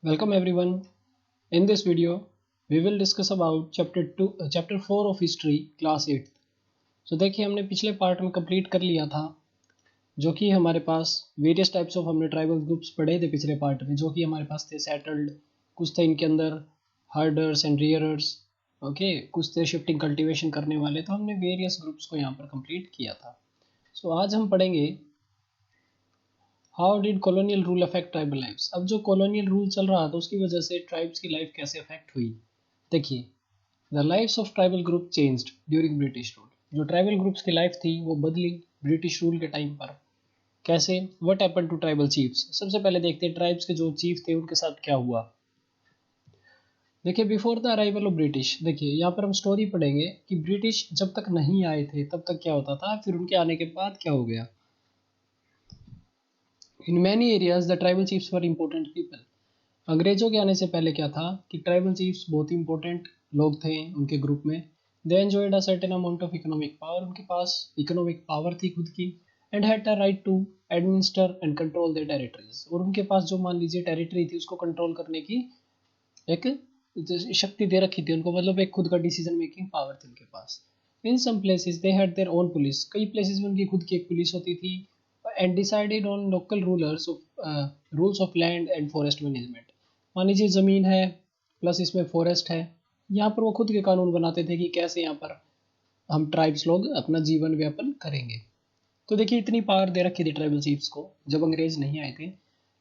Welcome everyone. In this video, we will discuss about chapter 4 of history, class 8. So देखिए हमने पिछले part में complete कर लिया था, जो कि हमारे पास वेरियस टाइप्स ऑफ हमने ट्राइबल ग्रुप्स पढ़े थे पिछले पार्ट में, जो कि हमारे पास थे सेटल्ड, कुछ थे इनके अंदर हर्डर्स एंड रियरर्स, ओके, कुछ थे शिफ्टिंग कल्टीवेशन करने वाले. तो हमने वेरियस ग्रुप्स को यहाँ पर कंप्लीट किया था. सो आज हम पढ़ेंगे how did colonial rule affect tribal lifes. अब जो कॉलोनियल रूल चल रहा था उसकी वजह से ट्राइब्स की लाइफ कैसे अफेक्ट हुई. देखिए, the lifes of tribal group changed during British rule. जो ट्राइबल ग्रुप्स की लाइफ थी वो बदली ब्रिटिश रूल के टाइम पर. कैसे? What happened to tribal chiefs. सबसे पहले देखते हैं ट्राइब्स के जो चीफ थे उनके साथ क्या हुआ. देखिए, before the arrival of British, देखिए यहाँ पर हम स्टोरी पढ़ेंगे कि ब्रिटिश जब तक नहीं आए थे तब तक क्या होता था, फिर उनके आने के बाद क्या हो गया. In many areas the tribal chiefs were important people. अंग्रेजों के आने से पहले क्या था कि ट्राइबल चीफ्स बहुत ही इंपॉर्टेंट लोग थे उनके ग्रुप में. They enjoyed a certain amount of economic power. उनके पास इकोनॉमिक पावर थी खुद की. And had the right to administer and control their territories. और उनके पास जो मान लीजिए टेरिटरी थी उसको कंट्रोल करने की एक शक्ति दे रखी थी उनको, मतलब एक खुद का डिसीजन मेकिंग पावर थी उनके पास. In some places they had their own police. कई प्लेसेस में उनकी खुद की एक पुलिस होती थी. And decided on local rules of land and forest management. मान लीजिए ज़मीन है प्लस इसमें फॉरेस्ट है, यहाँ पर वो खुद के कानून बनाते थे कि कैसे यहाँ पर हम ट्राइब्स लोग अपना जीवन व्यापन करेंगे. तो देखिए, इतनी पावर दे रखी थी ट्राइबल चीफ्स को जब अंग्रेज नहीं आए थे.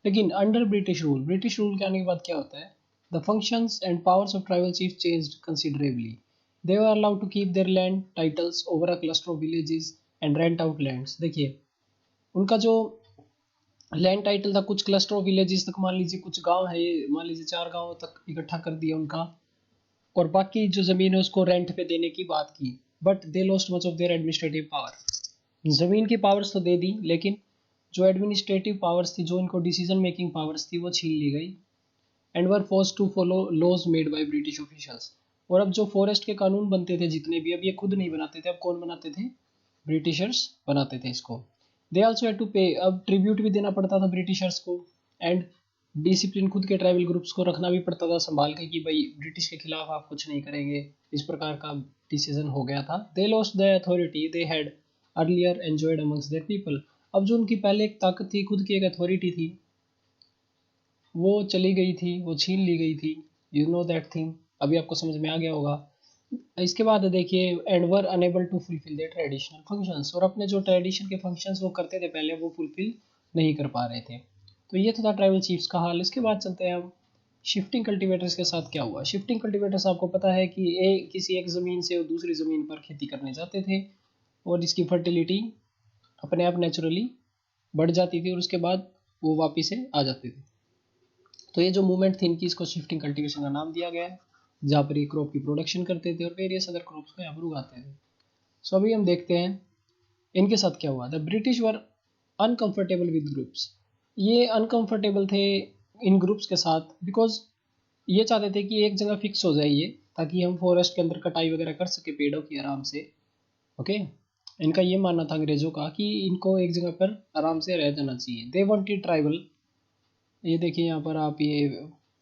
लेकिन अंडर ब्रिटिश रूल के आने के बाद क्या होता है, the functions and powers of tribal chief changed considerably. They were allowed to keep their land titles over a cluster of villages and rent out lands. देखिए, उनका जो लैंड टाइटल था कुछ क्लस्टर ऑफ विलेजेस तक, मान लीजिए कुछ गांव है, ये मान लीजिए 4 गांव तक इकट्ठा कर दिया उनका, और बाकी जो ज़मीन है उसको रेंट पे देने की बात की. But they lost much of their administrative power. ज़मीन की पावर्स तो दे दी, लेकिन जो एडमिनिस्ट्रेटिव पावर्स थी, जो इनको डिसीजन मेकिंग पावर्स थी, वो छीन ली गई. And were force to follow laws made by British officials. और अब जो फॉरेस्ट के कानून बनते थे जितने भी, अब ये खुद नहीं बनाते थे, अब कौन बनाते थे, ब्रिटिशर्स बनाते थे इसको. दे आल्सो हैड टू पे. अब ट्रिब्यूट भी देना पड़ता था ब्रिटिशर्स को. एंड डिसिप्लिन खुद के ट्राइबल ग्रुप्स को रखना भी पड़ता था संभाल के कि भाई ब्रिटिश के खिलाफ आप कुछ नहीं करेंगे. इस प्रकार का डिसीजन हो गया था. They lost the authority they had earlier enjoyed amongst their people. अब जो उनकी पहले एक ताकत थी, खुद की एक अथॉरिटी थी, वो चली गई थी, वो छीन ली गई थी. You know that thing. अभी आपको समझ में आ गया होगा. इसके बाद देखिए, and were unable to fulfil their traditional functions. और अपने जो ट्रेडिशन के फंक्शंस वो करते थे पहले, वो फुलफिल नहीं कर पा रहे थे. तो ये तो था ट्राइबल चीफ्स का हाल. इसके बाद चलते हैं हम शिफ्टिंग कल्टीवेटर्स के साथ क्या हुआ. शिफ्टिंग कल्टीवेटर्स आपको पता है कि किसी एक ज़मीन से वो दूसरी ज़मीन पर खेती करने जाते थे, और इसकी फर्टिलिटी अपने आप नेचुरली बढ़ जाती थी, और उसके बाद वो वापिस से आ जाते थे. तो ये जो मूवमेंट थी इनकी, इसको शिफ्टिंग कल्टीवेशन का नाम दिया गया है, जहाँ पर ये क्रॉप की प्रोडक्शन करते थे और वेरियस अदर क्रॉप्स को यहाँ पर उगाते थे. सो अभी हम देखते हैं इनके साथ क्या हुआ. The British were uncomfortable with groups. ये अनकंफर्टेबल थे इन ग्रुप्स के साथ, बिकॉज ये चाहते थे कि एक जगह फिक्स हो जाए ये, ताकि हम फॉरेस्ट के अंदर कटाई वगैरह कर सके पेड़ों की आराम से. ओके, इनका ये मानना था अंग्रेजों का कि इनको एक जगह पर आराम से रह जाना चाहिए. दे वांटेड ट्राइबल. ये देखिए यहाँ पर आप ये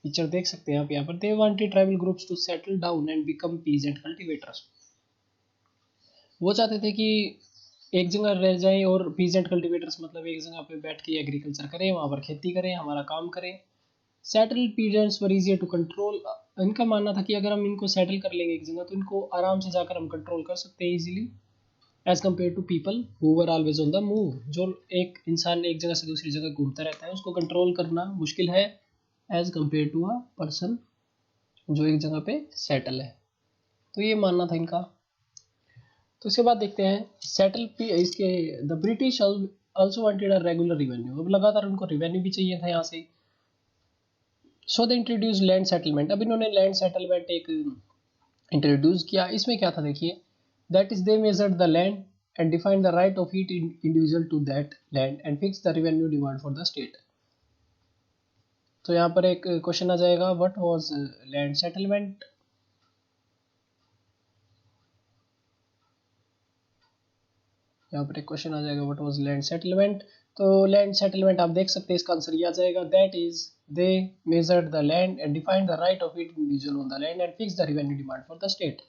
पिक्चर देख सकते हैं आप यहाँ पर. They wanted tribal groups to settle down and become peasant cultivators. वो चाहते थे कि एक जगह रह जाएं, और पीजेंट कल्टीवेटर्स मतलब एक जगह पे बैठ के एग्रीकल्चर करें, वहाँ पर खेती करें, हमारा काम करें. Settle peasants were easier to control. इनका मानना था कि अगर हम इनको सेटल कर लेंगे एक जगह, तो इनको आराम से जाकर हम कंट्रोल कर सकते हैं easily, as compare to people who were always on the move. जो एक इंसान एक जगह से दूसरी जगह घूमता रहता है, उसको कंट्रोल करना मुश्किल है as compare to a person जो एक जगह पे सेटल है. तो ये मानना था इनका. तो इसके बाद देखते हैं इसके the British also wanted a regular revenue. अब लगातार उनको रिवेन्यू भी चाहिए था यहाँ से. सो दे इंट्रोड्यूस लैंड सेटलमेंट. अब इन्होंने लैंड सेटलमेंट एक इंट्रोड्यूस किया. इसमें क्या था देखिए, that is they measured the land and define the right of each individual to that land and fix the revenue demand for the state. तो यहाँ पर एक क्वेश्चन आ जाएगा, व्हाट वाज लैंड सेटलमेंट. यहाँ पर एक क्वेश्चन आ जाएगा, व्हाट वाज लैंड सेटलमेंट. तो लैंड सेटलमेंट आप देख सकते हैं, इसका आंसर ये आ जाएगा, that is they measured the land and defined the right of each individual on the land and fix the revenue demand for the state.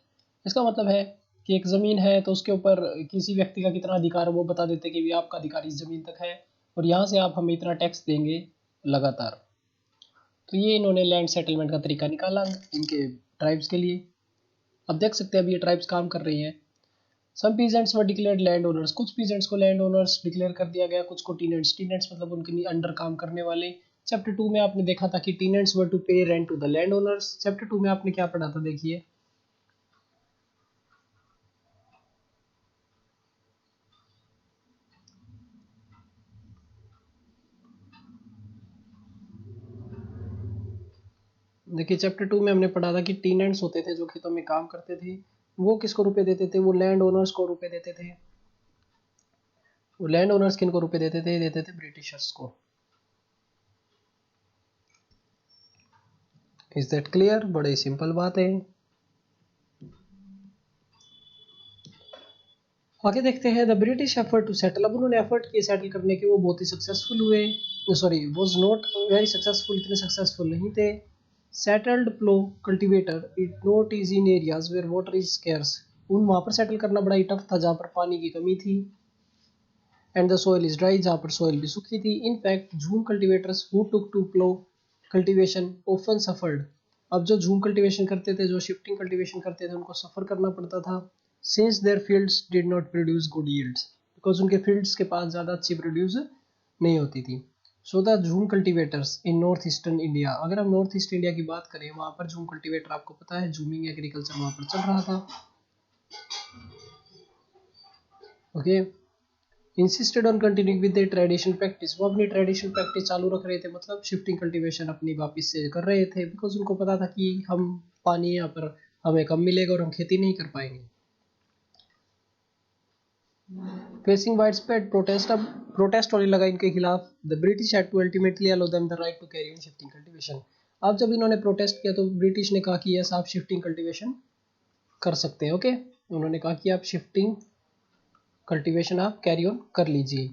इसका मतलब है कि एक ज़मीन है तो उसके ऊपर किसी व्यक्ति का कितना अधिकार है वो बता देते कि भी आपका अधिकार इस ज़मीन तक है और यहाँ से आप हमें इतना टैक्स देंगे लगातार। तो ये इन्होंने लैंड सेटलमेंट का तरीका निकाला इनके ट्राइब्स के लिए। अब देख सकते हैं अभी ये ट्राइब्स काम कर रही हैं। Some peasants were declared land owners, कुछ पीजेंट्स को लैंड ओनर्स डिक्लेयर कर दिया गया, कुछ को टीनेंट्स, टीनेंट्स मतलब उनके अंडर काम करने वाले। चैप्टर 2 में आपने देखा था कि tenants were to pay rent to the land owners. Chapter 2 में आपने क्या पढ़ा था देखिए, देखिए चैप्टर 2 में हमने पढ़ा था कि टीनेंट्स होते थे जो खेतों में काम करते थे, वो किसको रुपए देते थे, वो लैंड ओनर्स को रुपए देते थे। वो लैंड ओनर्स किनको रुपए देते थे ब्रिटिशर्स को। Is that clear? बड़े सिंपल बात है। आगे देखते हैं the British effort to settle. अब उन्होंने एफर्ट किए सेटल करने के, वो बहुत ही सक्सेसफुल हुए, sorry was not very successful, इतने सक्सेसफुल नहीं थे। Settled plough cultivator it not is in areas where water is scarce. उन वहाँ पर सेटल करना बड़ा ही टफ था जहाँ पर पानी की कमी थी। And the soil is dry, जहाँ पर सोइल भी सूखी थी। In fact jhum cultivators who took to plough cultivation often suffered. अब जो झूम कल्टीवेशन करते थे, जो शिफ्टिंग कल्टीवेशन करते थे, उनको सफ़र करना पड़ता था। Since there fields did not produce good yields, because उनके फील्ड्स के पास ज़्यादा अच्छी प्रोड्यूस नहीं होती थी। सो द झूम कल्टीवेटर्स इन नॉर्थ ईस्टर्न इंडिया, अगर हम नॉर्थ ईस्ट इंडिया की बात करें, वहाँ पर झूम कल्टीवेटर आपको पता है झूमिंग एग्रीकल्चर वहाँ पर चल रहा था। Okay, insisted on continuing with the traditional practice, वो अपनी ट्रेडिशनल प्रैक्टिस चालू रख रहे थे, मतलब शिफ्टिंग कल्टीवेशन अपनी वापस से कर रहे थे, बिकॉज उनको पता था कि हम पानी यहाँ पर हमें कम मिलेगा और हम खेती नहीं कर पाएंगे। फेसिंग वाइड स्प्रेड प्रोटेस्ट, अब प्रोटेस्ट होने लगा इनके खिलाफ। The British had to ultimately allow them the right to carry on shifting cultivation. अब जब इन्होंने प्रोटेस्ट किया तो ब्रिटिश ने कहा कि यस आप शिफ्टिंग कल्टीवेशन कर सकते हैं। ओके, उन्होंने कहा कि आप शिफ्टिंग कल्टीवेशन आप कैरी ऑन कर लीजिए।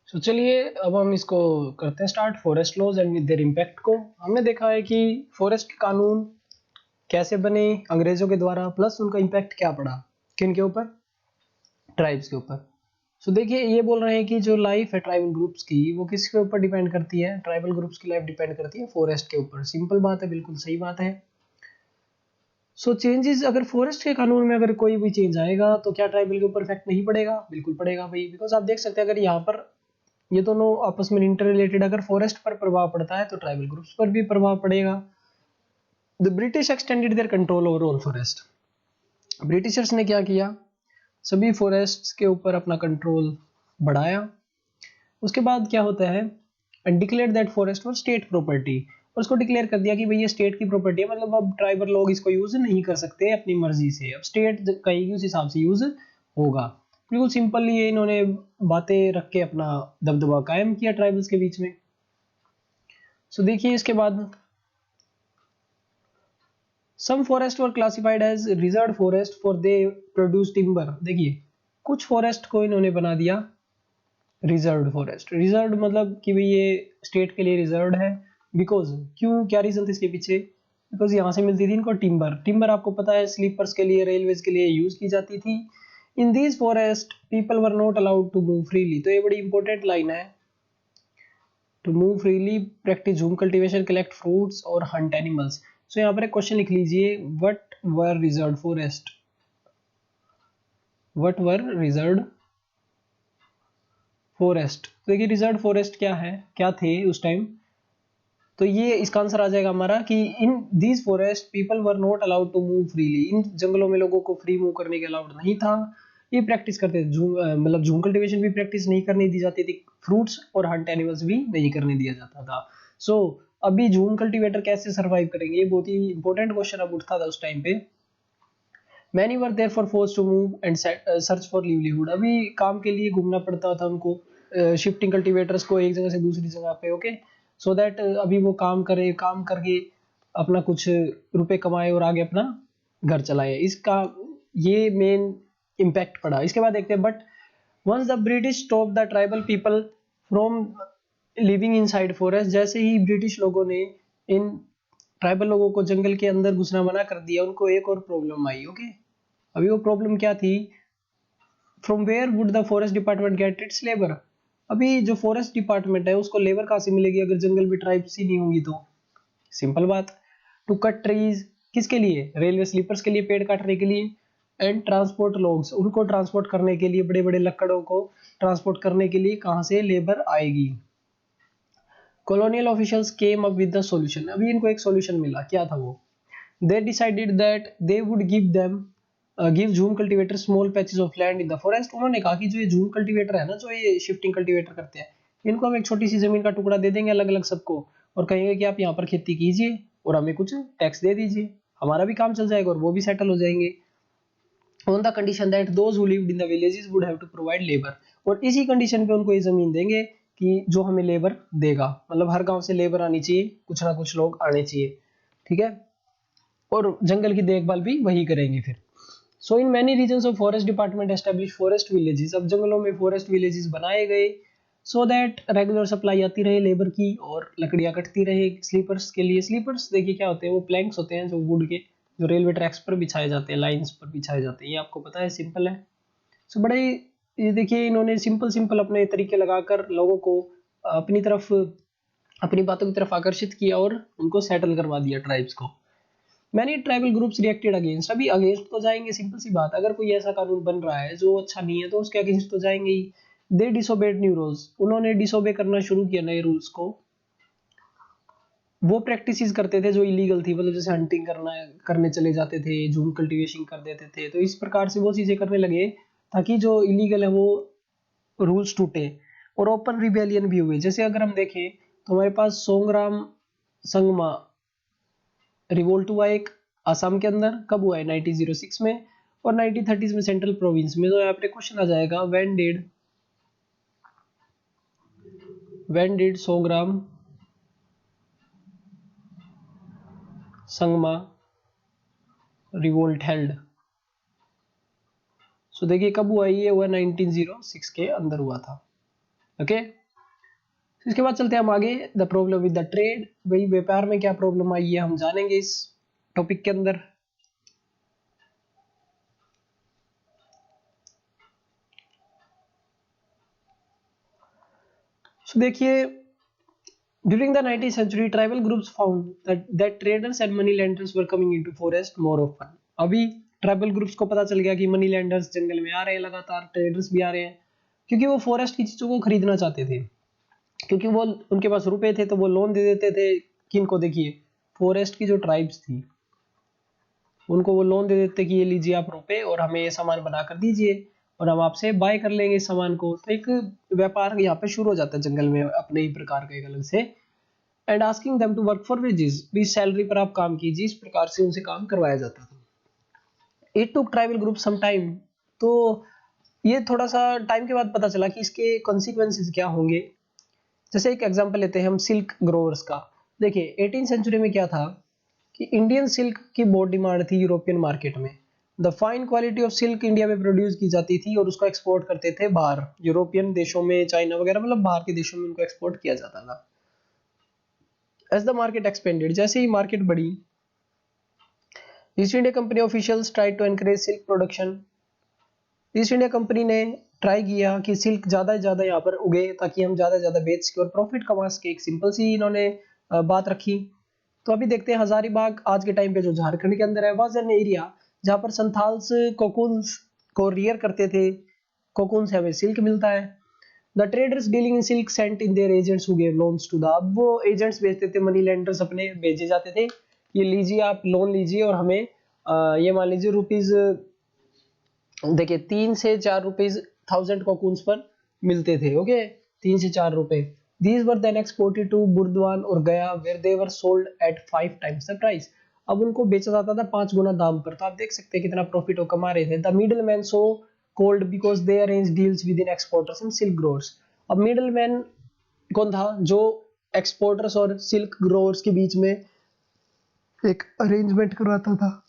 तो चलिए अब हम इसको करते हैं start, forest laws and their impact को। हमने देखा है कि फॉरेस्ट के कानून कैसे बने अंग्रेजों के द्वारा, प्लस उनका इम्पैक्ट क्या पड़ा किन के ऊपर, ट्राइब्स के ऊपर। सो देखिए ये बोल रहे हैं कि जो लाइफ है ट्राइबल ग्रुप्स की वो किसके ऊपर डिपेंड करती है, ट्राइबल ग्रुप्स की लाइफ डिपेंड करती है फॉरेस्ट के ऊपर। सिंपल बात है, बिल्कुल सही बात है। सो चेंजेस, अगर फॉरेस्ट के कानून में अगर कोई भी चेंज आएगा तो क्या ट्राइबल के ऊपर इफेक्ट नहीं पड़ेगा? बिल्कुल पड़ेगा भाई, बिकॉज आप देख सकते हैं अगर यहाँ पर ये दोनों आपस में इंटर रिलेटेड, अगर फॉरेस्ट पर प्रभाव पड़ता है तो ट्राइबल ग्रुप्स पर भी प्रभाव पड़ेगा। The British extended their control over all forest. Britishers ने क्या किया, सभी फॉरेस्ट्स के ऊपर अपना कंट्रोल बढ़ाया। उसके बाद क्या होता है, declare that forest for state property, और उसको डिक्लेयर कर दिया कि भाई ये स्टेट की प्रॉपर्टी है, मतलब अब ट्राइबल लोग इसको यूज नहीं कर सकते अपनी मर्जी से, अब स्टेट कहेगी उस हिसाब से यूज होगा। बिल्कुल सिंपल ये इन्होंने बातें रख के अपना दबदबा कायम किया ट्राइबल्स के बीच में। सो देखिए इसके बाद some forest were classified as reserve forest for they produce timber. देखिए कुछ फॉरेस्ट को इन्होंने बना दिया रिजर्व्ड फॉरेस्ट। रिजर्व्ड मतलब कि भाई ये स्टेट के लिए रिजर्व्ड है, बिकॉज क्यों, क्या रीजन था इसके पीछे, बिकॉज यहाँ से मिलती थी इनको टिम्बर। टिम्बर आपको पता है स्लीपर्स के लिए, रेलवेज के लिए यूज की जाती थी। In this forest people were not allowed to move freely, तो ये बड़ी इंपॉर्टेंट लाइन है। To move freely, practice jhum cultivation, collect fruits और हंट एनिमल्स। सो यहाँ पर एक क्वेश्चन लिख लीजिए, what were reserved forest, what were reserved forest. तो देखिए रिजर्व फॉरेस्ट क्या है, क्या थे उस टाइम, तो ये इसका आंसर आ जाएगा हमारा कि in these forest people were not allowed to move freely, इन जंगलों में लोगों को फ्री मूव करने के अलाउड नहीं था। ये प्रैक्टिस करते थे मतलब झूम कल्टीवेशन भी प्रैक्टिस नहीं करने दी जाती थी, फ्रूट्स और हंट एनिमल्स भी नहीं करने दिया जाता था। सो अभी झूम कल्टीवेटर कैसे सर्वाइव करेंगे, ये बहुत ही इंपॉर्टेंट क्वेश्चन अब उठता था उस टाइम पे। Many were there for force to move and search for livelihood, अभी काम के लिए घूमना पड़ता था उनको, शिफ्टिंग कल्टीवेटर्स को एक जगह से दूसरी जगह पे। ओके, सो दैट अभी वो काम करे, काम करके अपना कुछ रुपए कमाए और आगे अपना घर चलाए। इसका ये मेन इम्पैक्ट पड़ा। इसके बाद देखते हैं, but once the British stop the tribal people from living inside forest, जैसे ही ब्रिटिश लोगों ने इन ट्राइबल लोगों को जंगल के अंदर घुसना मना कर दिया, उनको एक और प्रॉब्लम आई। ओके, अभी वो प्रॉब्लम क्या थी? From where would the forest department get its labour? अभी जो फॉरेस्ट डिपार्टमेंट है उसको लेबर कहाँ से मिलेगी अगर जंगल में ट्राइब्स ही नहीं होंगी तो? सिंपल बात, टू कट ट्रीज, किसके लिए? रेलवे स्लीपर्स के लिए, पेड़ काटने के लिए, एंड ट्रांसपोर्ट लोग्स, उनको ट्रांसपोर्ट करने के लिए, बड़े बड़े लकड़ों को ट्रांसपोर्ट करने के लिए कहाँ से लेबर आएगी? Colonial officials came up with the solution, अभी इनको एक सॉल्यूशन मिला। क्या था वो? They decided that they would give them give jhum cultivator small patches of land in the forest. उन्होंने कहा कि जो ये झूम कल्टीवेटर है ना, जो ये शिफ्टिंग कल्टीवेटर करते हैं, इनको हम एक छोटी सी जमीन का टुकड़ा दे देंगे अलग अलग सबको, और कहेंगे कि आप यहाँ पर खेती कीजिए और हमें कुछ टैक्स दे दीजिए, हमारा भी काम चल जाएगा और वो भी सेटल हो जाएंगे। On the condition that those who lived in the villages would have to provide labour, और इसी कंडीशन पे उनको ये जमीन देंगे कि जो हमें लेबर देगा, मतलब हर गांव से लेबर आनी चाहिए, कुछ ना कुछ लोग आने चाहिए, ठीक है, और जंगल की देखभाल भी वही करेंगे फिर। So in many reasons of forest department establish forest villages, अब जंगलों में फॉरेस्ट विलेजेस बनाए गए, सो दैट रेगुलर सप्लाई आती रहे लेबर की और लकड़ियां कटती रहे। स्लीपर्स के लिए, स्लीपर्स देखिए क्या होते हैं, वो प्लैंक्स होते हैं जो वुड के, जो रेलवे ट्रैक्स पर बिछाए जाते हैं, लाइंस पर बिछाए जाते हैं, ये आपको पता है, सिंपल है। सो बड़े, ये देखिए इन्होंने सिंपल सिंपल अपने तरीके लगाकर लोगों को अपनी तरफ, अपनी बातों की तरफ आकर्षित किया और उनको सेटल करवा दिया ट्राइब्स को। Many tribal groups reacted against, अभी अगेंस्ट तो जाएंगे, सिंपल सी बात, अगर कोई ऐसा कानून बन रहा है जो अच्छा नहीं है तो उसके अगेंस्ट तो जाएंगे ही। दे डिसोबेड न्यू रूल्स, उन्होंने डिसोबे करना शुरू किया नए रूल्स को। वो प्रैक्टिसेस करते थे जो इलीगल थी, मतलब जैसे हंटिंग करने चले जाते थे, झूम कल्टीवेशन कर देते थे, तो इस प्रकार से वो चीजें करने लगे ताकि जो इलीगल है वो रूल्स टूटे, और ओपन रिबेलियन भी हुए। जैसे अगर हम देखें तो हमारे पास सोंगराम संगमा रिवोल्ट हुआ एक असम के अंदर, कब हुआ है? 1906 में, और 1930s में सेंट्रल प्रोविंस में। तो यहाँ पे क्वेश्चन आ जाएगा, when did Songram Sangma revolt held? So देखिए कब हुआ, ये हुआ 1906 के अंदर हुआ था। ओके, इसके बाद चलते हैं हम आगे। The problem with the trade, भाई व्यापार में क्या प्रॉब्लम आई है हम जानेंगे इस टॉपिक के अंदर। सो देखिए, during the 19th century tribal groups found that traders and money landers were coming into forest more often. अभी ट्राइबल ग्रुप्स को पता चल गया कि मनी लैंडर्स जंगल में आ रहे हैं लगातार, ट्रेडर्स भी आ रहे हैं, क्योंकि वो फॉरेस्ट की चीजों को खरीदना चाहते थे, क्योंकि वो उनके पास रुपए थे तो वो लोन दे देते थे। किनको? देखिए फॉरेस्ट की जो ट्राइब्स थी उनको वो लोन दे देते कि ये लीजिए आप रुपए और हमें ये सामान बना कर दीजिए और हम आपसे बाय कर लेंगे इस सामान को। तो एक व्यापार यहाँ पे शुरू हो जाता है जंगल में अपने ही प्रकार का एक अलग से। And asking them to work for wages, भी सैलरी पर आप काम कीजिए, इस प्रकार से उनसे काम करवाया जाता था। It took tribal group some time, तो ये थोड़ा सा टाइम के बाद पता चला कि इसके कॉन्सिक्वेंसेस क्या होंगे। जैसे एक एग्जांपल लेते हैं हम सिल्क ग्रोवर्स का। देखिए 18th सेंचुरी में क्या था कि इंडियन सिल्क की बहुत डिमांड थी यूरोपियन मार्केट में। The fine quality of silk India में प्रोड्यूस की जाती थी और उसको एक्सपोर्ट करते थे बाहर, यूरोपियन देशों में, चाइना वगैरह, मतलब बाहर के देशों में उनको एक्सपोर्ट किया जाता था। एज द मार्केट एक्सपेंडेड, जैसे ही मार्केट बढ़ी, East India company officials try to encourage silk production. East India company ने ट्राई किया कि सिल्क ज्यादा से ज्यादा यहाँ पर उगे ताकि हम ज्यादा से ज्यादा बेच सके और प्रॉफिट कमा सके। एक सिंपल सी इन्होंने बात रखी। तो अभी देखते हैं हजारीबाग आज के टाइम पे जो झारखंड के अंदर है, वॉज एन एरिया जहाँ पर संथाल्स कोकून्स को रियर करते थे। कोकून से हमें सिल्क मिलता है। The traders dealing in silk sent in their agents who give loans to the, अब वो एजेंट्स भेजते थे, मनी लेंडर्स अपने भेजे जाते थे, ये लीजिए आप लोन लीजिए और हमें ये मान लीजिए रुपीज, देखिए 3 से 4 रुपीज 1000 कोकून्स पर मिलते थे। ओके, 3 से 4 रुपए। These were then exported to Burdwan और गया where they were sold at 5 times the price। अब उनको बेचा जाता था 5 गुना दाम पर। तो आप देख सकते हैं कितना प्रॉफिट वो कमा रहे थे। The middlemen so called because they arranged deals within exporters and silk growers। अब middleman कौन था? जो एक्सपोर्टर्स और सिल्क ग्रोवर्स के बीच में एक अरेंजमेंट करवाता था।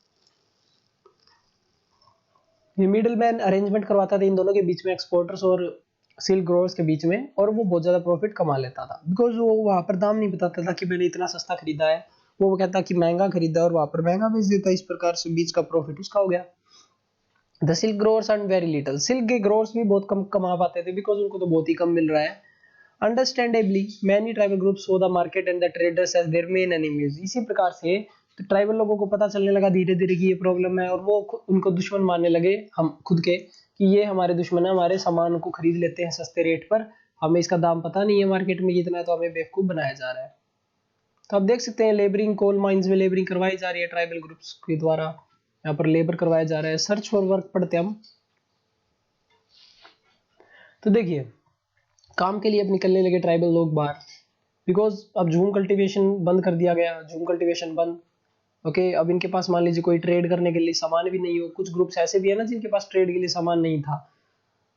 ये मिडिल मैन अरेंजमेंट करवाता था इन दोनों के बीच में, एक्सपोर्टर्स और सिल्क ग्रोवर्स के बीच में, और वो बहुत ज़्यादा प्रॉफिट कमा लेता था, बिकॉज वो वहाँ पर दाम नहीं बताता था कि मैंने इतना सस्ता खरीदा है, वो कहता कि महंगा खरीदा और वहाँ पर महंगा बेच देता, इस प्रकार से बीच का प्रॉफिट उसका हो गया। The silk growers earn very little, silk के ग्रोवर्स भी बहुत कम कमा पाते थे, बिकॉज उनको तो बहुत ही कम मिल रहा है। Understandably many tribal groups so the market and the traders as their main enemies, इसी प्रकार से तो ट्राइबल लोगों को पता चलने लगा धीरे धीरे कि ये प्रॉब्लम है, और वो उनको दुश्मन मानने लगे, हम खुद के, कि ये हमारे दुश्मन है, हमारे सामान को खरीद लेते हैं सस्ते रेट पर, हमें इसका दाम पता नहीं है मार्केट में कितना है, तो हमें बेवकूफ बनाया जा रहा है। तो आप देख सकते हैं लेबरिंग, कोल माइंस में लेबरिंग करवाई जा रही है ट्राइबल ग्रुप्स के द्वारा, यहाँ पर लेबर करवाया जा रहा है। सर्च फॉर वर्क पढ़ते हम, तो देखिए काम के लिए अब निकलने लगे ट्राइबल लोग बाहर, बिकॉज अब झूम कल्टीवेशन बंद कर दिया गया, झूम कल्टीवेशन बंद। ओके, अब इनके पास मान लीजिए कोई ट्रेड करने के लिए सामान भी नहीं हो, कुछ ग्रुप्स ऐसे भी है ना जिनके पास ट्रेड के लिए सामान नहीं था,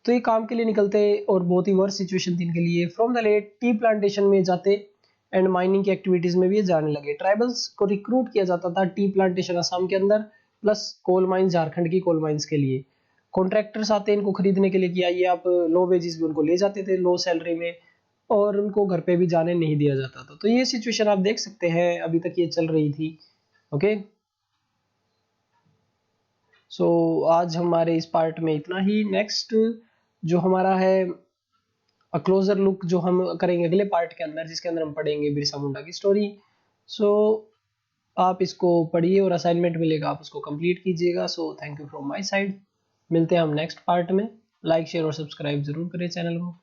तो ये काम के लिए निकलते और बहुत ही वर्स्ट सिचुएशन थी इनके लिए। From the late tea plantation में जाते एंड माइनिंग की एक्टिविटीज में भी ये जाने लगे। ट्राइबल्स को रिक्रूट किया जाता था टी प्लांटेशन असम के अंदर, प्लस कोल माइंस झारखंड की कोल माइंस के लिए। कॉन्ट्रैक्टर्स आते इनको खरीदने के लिए कि आइए आप, लो वेजेस भी उनको ले जाते थे लो सैलरी में, और उनको घर पे भी जाने नहीं दिया जाता था। तो ये सिचुएशन आप देख सकते हैं अभी तक ये चल रही थी। ओके, सो आज हमारे इस पार्ट में इतना ही। नेक्स्ट जो हमारा है क्लोजर लुक जो हम करेंगे अगले पार्ट के अंदर, जिसके अंदर हम पढ़ेंगे बिरसा मुंडा की स्टोरी। सो आप इसको पढ़िए और असाइनमेंट मिलेगा, आप उसको कंप्लीट कीजिएगा। So thank you from my side, मिलते हैं हम नेक्स्ट पार्ट में। लाइक शेयर और सब्सक्राइब जरूर करें चैनल को।